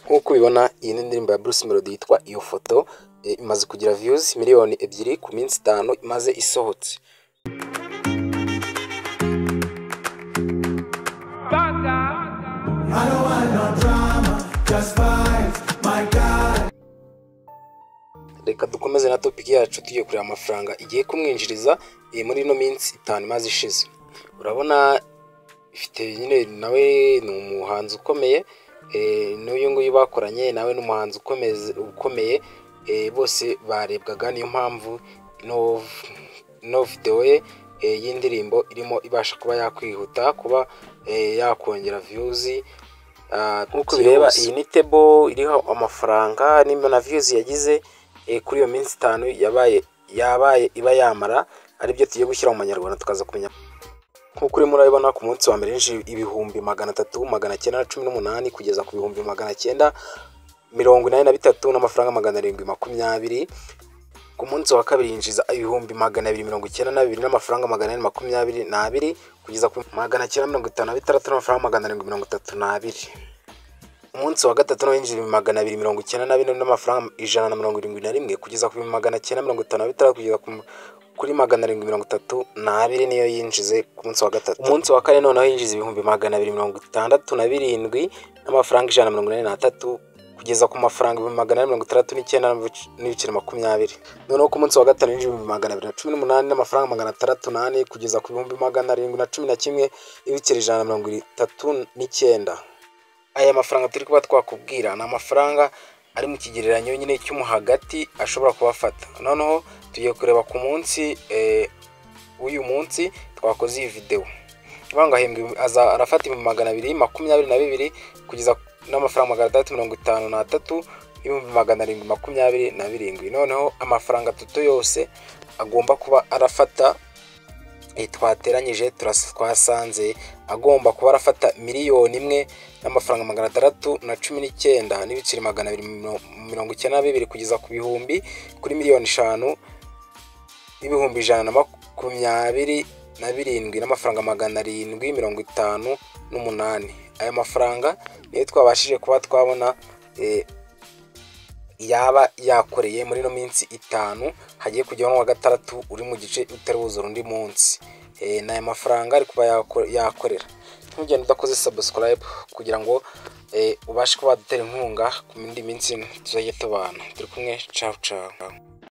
Nk'uko ubibona iyi ni indirimbo ya Bruce Melody yitwa iyo foto, imaze kugira views miliyoni 2 ku minsi 5 imaze isohotse. Reka dukomeze na topic yacu tugiye kureba amafaranga igiye kumwinjiriza muri ino minsi 5 imaze ishize. Urabona ifite nyine nawe ni umuhanzi ukomeye, n'uyu nguyu bakoranye nawe n'umuhanzi ukomeye, bose barebwaga, niyo mpamvu no video ye y'indirimbo irimo ibasha kuba yakwihuta kuba yakongera views. Nkuko bireba iyi ni table iriho amafaranga nimba na views yagize kuri iyo minsi 5 yabaye iba yamara, aribyo tugiye gushyira mu manyarwanda tukaza kumenya. Nkuko urimo urabibona ku munsi wa mbere yinjije ibihumbi 300,918 kugeza ku bihumbi 943 n'amafaranga 720. Ku munsi wa kabiri yinjiza ibihumbi 292 n'amafaranga 422 kugeza ku 956 n'amafaranga 732. Umunsi wa gatatu no yinjije 294 n'amafaranga 171 kugeza ku 956 kugeza kuri 732 niyo yinjize ku munsi wa gatatu. Umunsi wa kane noneho yinjiza ibihumbi 267 n'amafaranga 183 kugeza ku mafaranga 869 noneho ku munsi wa gatanu yinjiza 218 n'amafaranga 608 kugeza ku bihumbi 711 139. Aya mafaranga turi kuba twakubwira na amafaranga ari mu kigereranyo nyine cy'umu hagati ashobora kubafata. Noneho tugiye kureba ku munsi uyu munsi twakoze iyi video. Banga hembwe arafata 222 kugeza n'amafaranga 353 727. Noneho amafaranga tuto yose agomba kuba arafata twateranyije twasanze agomba kuba arafata miliyoni 1 n'amafaranga 619 n'ibiceri 292 kugeza ku bihumbi kuri miliyoni 5 n'ibihumbi 127 n'amafaranga 758. Aya mafaranga niyo twabashije kuba twabona yaba yakoreye muri no minsi 5 hagiye kujyaho wa gatandatu uri mu gice utari buzura undi munsi. N'aya mafaranga ari kuba yakorera. Ntugende udakoze subscribe kugira ngo ubashe kuba dutera inkunga ku mindi minsi tuzajye tubana. Turi kumwe, ciao ciao.